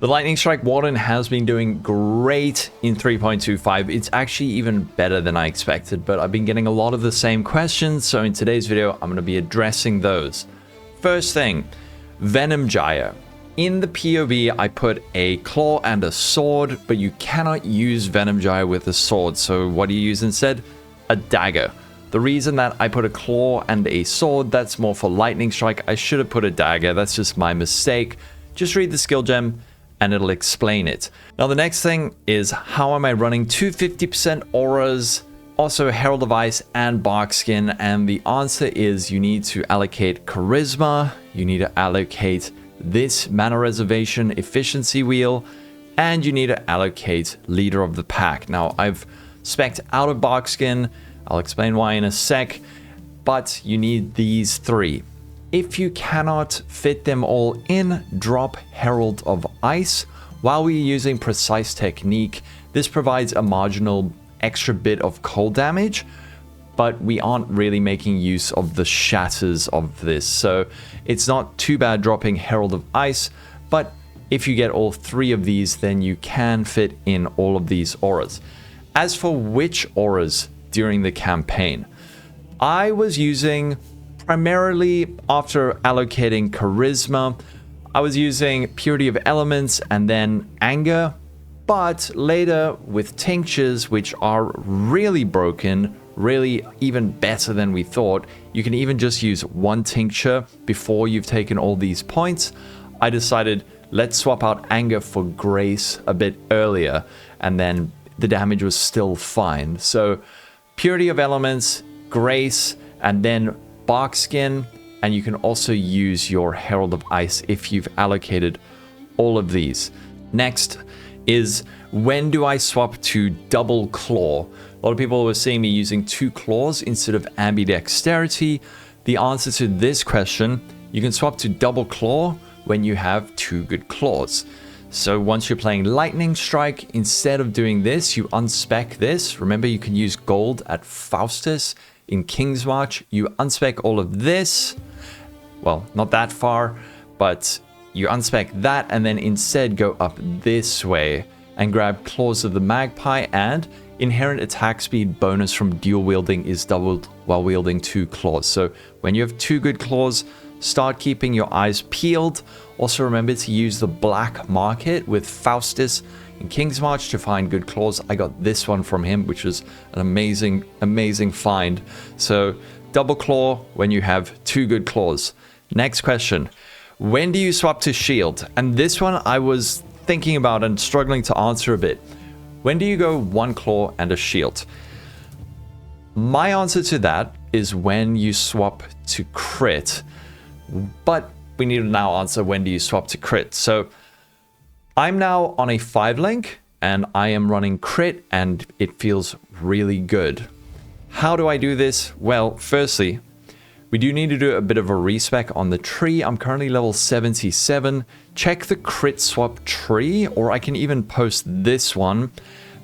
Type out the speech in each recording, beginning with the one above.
The Lightning Strike Warden has been doing great in 3.25. It's actually even better than I expected, but I've been getting a lot of the same questions, so in today's video, I'm going to be addressing those. First thing, Venom Gyre. In the PoE, I put a claw and a sword, but you cannot use Venom Gyre with a sword, so what do you use instead? A dagger. The reason that I put a claw and a sword, that's more for Lightning Strike. I should have put a dagger, that's just my mistake. Just read the skill gem and it'll explain it. Now the next thing is, how am I running 250% auras, also Herald of Ice and Bark Skin? And the answer is you need to allocate Charisma, you need to allocate this Mana Reservation Efficiency Wheel, and you need to allocate Leader of the Pack. Now I've spec'd out of Bark Skin, I'll explain why in a sec, but you need these three. If you cannot fit them all in, drop Herald of Ice. While we're using Precise Technique, this provides a marginal extra bit of cold damage, but we aren't really making use of the shatters of this. So it's not too bad dropping Herald of Ice, but if you get all three of these, then you can fit in all of these auras. As for which auras during the campaign, I was using primarily, after allocating Charisma, I was using Purity of Elements and then Anger, but later with tinctures, which are really broken, really even better than we thought, you can even just use one tincture before you've taken all these points. I decided, let's swap out Anger for Grace a bit earlier, and then the damage was still fine. So Purity of Elements, Grace, and then Bark Skin, and you can also use your Herald of Ice if you've allocated all of these. Next is, when do I swap to double claw? A lot of people were seeing me using 2 claws instead of ambidexterity. The answer to this question, you can swap to double claw when you have 2 good claws. So once you're playing Lightning Strike, instead of doing this, you unspec this. Remember, you can use gold at Faustus. In King's March, you unspec all of this. Well, not that far, but you unspec that and then instead go up this way and grab Claws of the Magpie, and inherent attack speed bonus from dual wielding is doubled while wielding 2 claws. So when you have 2 good claws, start keeping your eyes peeled. Also remember to use the black market with Faustus in King's March to find good claws. I got this one from him, which was an amazing find. So double claw when you have 2 good claws. Next question, when do you swap to shield? And this one I was thinking about and struggling to answer a bit. When do you go 1 claw and a shield? My answer to that is when you swap to crit, but we need to now answer, when do you swap to crit? So I'm now on a 5 link and I am running crit and it feels really good. How do I do this? Well, firstly, we do need to do a bit of a respec on the tree. I'm currently level 77. Check the crit swap tree, or I can even post this one.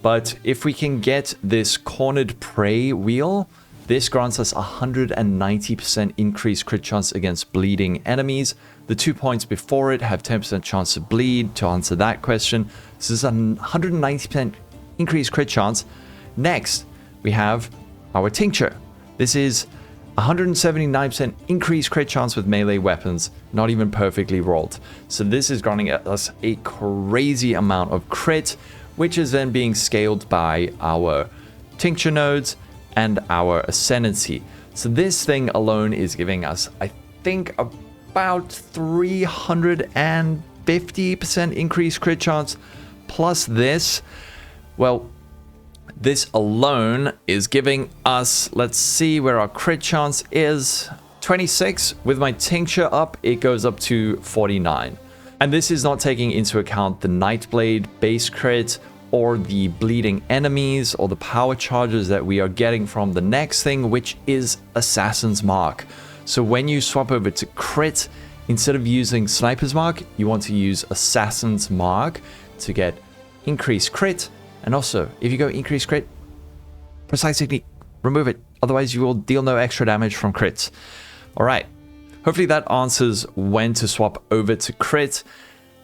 But if we can get this Cornered Prey wheel, this grants us 190% increased crit chance against bleeding enemies. The 2 points before it have 10% chance to bleed, to answer that question. This is a 190% increased crit chance. Next, we have our tincture. This is 179% increased crit chance with melee weapons, not even perfectly rolled. So this is granting us a crazy amount of crit, which is then being scaled by our tincture nodes and our ascendancy. So this thing alone is giving us, I think, about 350% increased crit chance. Plus this, well, this alone is giving us, let's see where our crit chance is, 26. With my tincture up, it goes up to 49. And this is not taking into account the Nightblade base crit, or the bleeding enemies, or the power charges that we are getting from the next thing, which is Assassin's Mark. So when you swap over to crit, instead of using Sniper's Mark, you want to use Assassin's Mark to get increased crit. And also, if you go increased crit, Precise Technique, remove it. Otherwise, you will deal no extra damage from crits. All right. Hopefully that answers when to swap over to crit.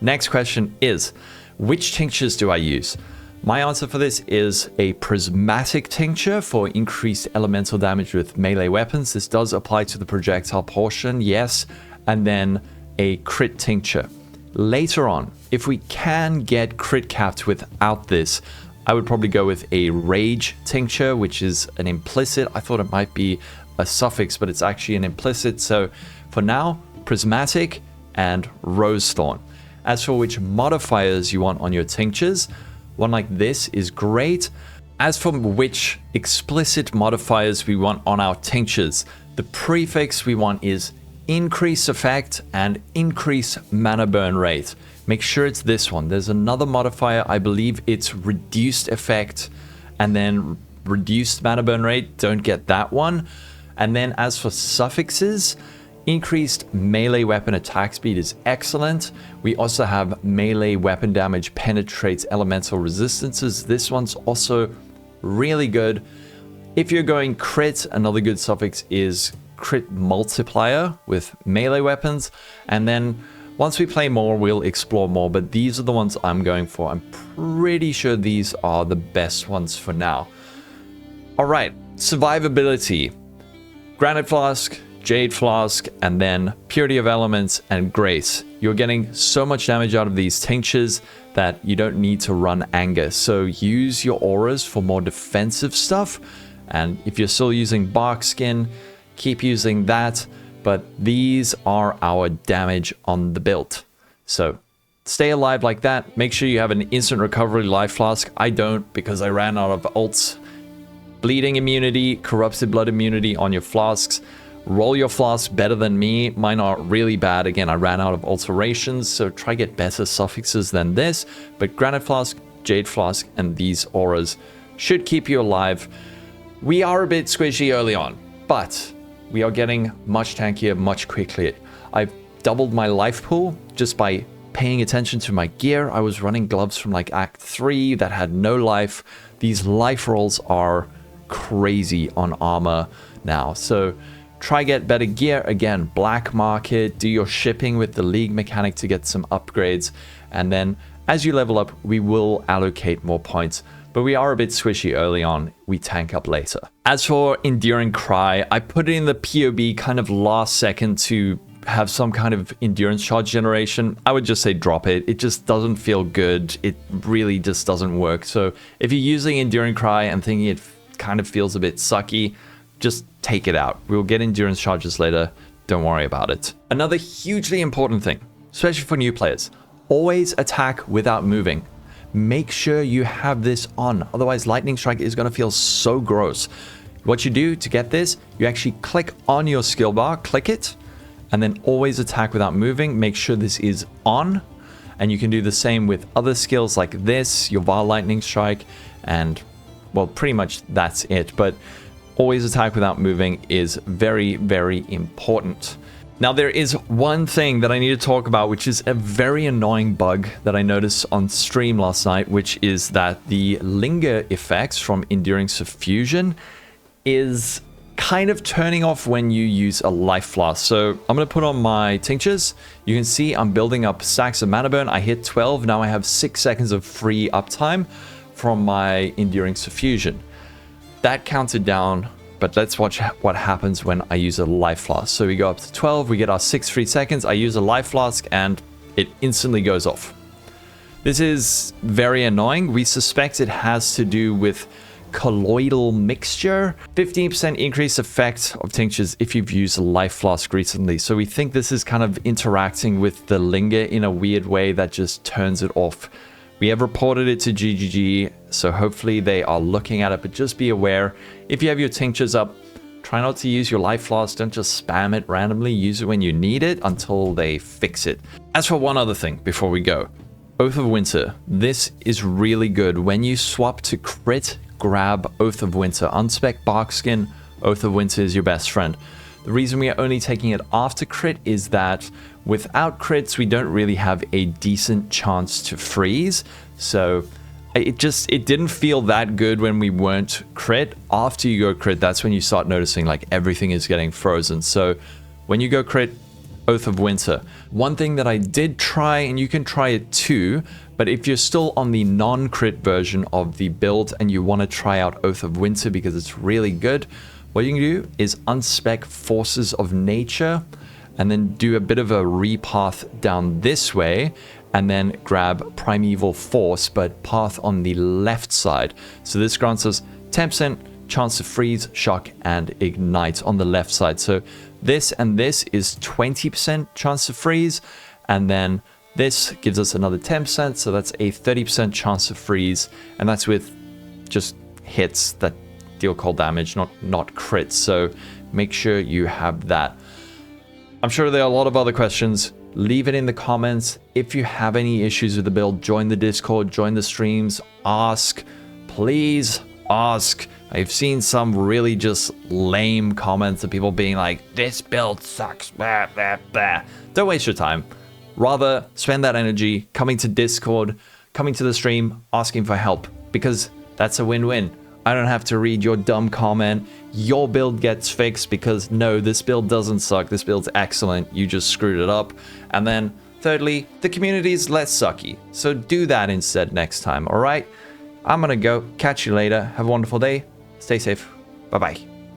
Next question is, which tinctures do I use? My answer for this is a prismatic tincture for increased elemental damage with melee weapons. This does apply to the projectile portion, yes, and then a crit tincture. Later on, if we can get crit capped without this, I would probably go with a rage tincture, which is an implicit. I thought it might be a suffix, but it's actually an implicit. So for now, prismatic and rose thorn. As for which modifiers you want on your tinctures, one like this is great. As for which explicit modifiers we want on our tinctures, the prefix we want is increase effect and increase mana burn rate. Make sure it's this one. There's another modifier, I believe it's reduced effect and then reduced mana burn rate. Don't get that one. And then as for suffixes, increased melee weapon attack speed is excellent. We also have melee weapon damage penetrates elemental resistances. This one's also really good. If you're going crit, another good suffix is crit multiplier with melee weapons. And then once we play more, we'll explore more, but these are the ones I'm going for. I'm pretty sure these are the best ones for now. All right, survivability, Granite Flask, Jade Flask, and then Purity of Elements and Grace. You're getting so much damage out of these tinctures that you don't need to run Anger. So use your auras for more defensive stuff. And if you're still using Bark Skin, keep using that. But these are our damage on the build. So stay alive like that. Make sure you have an instant recovery life flask. I don't, because I ran out of ults. Bleeding immunity, corrupted blood immunity on your flasks. Roll your flasks better than me. Mine are really bad. Again, I ran out of alterations, so try get better suffixes than this. But Granite Flask, Jade Flask, and these auras should keep you alive. We are a bit squishy early on, but we are getting much tankier, much quicker. I've doubled my life pool just by paying attention to my gear. I was running gloves from like Act 3 that had no life. These life rolls are crazy on armor now. So try get better gear. Again, black market, do your shipping with the league mechanic to get some upgrades. And then as you level up, we will allocate more points. But we are a bit squishy early on. We tank up later. As for Enduring Cry, I put it in the PoB kind of last second to have some kind of endurance charge generation. I would just say drop it. It just doesn't feel good. It really just doesn't work. So if you're using Enduring Cry and thinking it kind of feels a bit sucky, just take it out. We'll get endurance charges later. Don't worry about it. Another hugely important thing, especially for new players, always attack without moving. Make sure you have this on, otherwise Lightning Strike is going to feel so gross. What you do to get this, you actually click on your skill bar, click it, and then always attack without moving. Make sure this is on, and you can do the same with other skills like this, your VAR Lightning Strike, and well, pretty much that's it. But always attack without moving is very, very important. Now, there is one thing that I need to talk about, which is a very annoying bug that I noticed on stream last night, which is that the linger effects from Enduring Suffusion is kind of turning off when you use a life flask. So I'm going to put on my tinctures. You can see I'm building up stacks of mana burn. I hit 12. Now I have 6 seconds of free uptime from my Enduring Suffusion. That counted down. But let's watch what happens when I use a life flask. So we go up to 12, we get our 6 free seconds. I use a life flask and it instantly goes off. This is very annoying. We suspect it has to do with colloidal mixture. 15% increased effect of tinctures if you've used a life flask recently. So we think this is kind of interacting with the linger in a weird way that just turns it off. We have reported it to GGG, so hopefully they are looking at it, but just be aware, if you have your tinctures up, try not to use your life flask. Don't just spam it randomly. Use it when you need it until they fix it. As for one other thing before we go, Oath of Winter. This is really good. When you swap to crit, grab Oath of Winter. Unspec Barkskin, Oath of Winter is your best friend. The reason we are only taking it after crit is that without crits, we don't really have a decent chance to freeze. So it didn't feel that good when we weren't crit. After you go crit, that's when you start noticing like everything is getting frozen. So when you go crit, Oath of Winter. One thing that I did try, and you can try it too, but if you're still on the non-crit version of the build and you want to try out Oath of Winter because it's really good, what you can do is unspec Forces of Nature and then do a bit of a repath down this way and then grab Primeval Force, but path on the left side. So this grants us 10% chance to freeze, shock, and ignite on the left side. So this and this is 20% chance to freeze, and then this gives us another 10%, so that's a 30% chance to freeze, and that's with just hits that deal cold damage, not crits. So make sure you have that. I'm sure there are a lot of other questions. Leave it in the comments. If you have any issues with the build, join the Discord, join the streams, ask, please ask. I've seen some really just lame comments of people being like, this build sucks, blah, blah, blah. Don't waste your time. Rather spend that energy coming to Discord, coming to the stream, asking for help, because that's a win-win. I don't have to read your dumb comment. Your build gets fixed because no, this build doesn't suck. This build's excellent. You just screwed it up. And then thirdly, the community is less sucky. So do that instead next time, all right? I'm gonna go. Catch you later. Have a wonderful day. Stay safe. Bye-bye.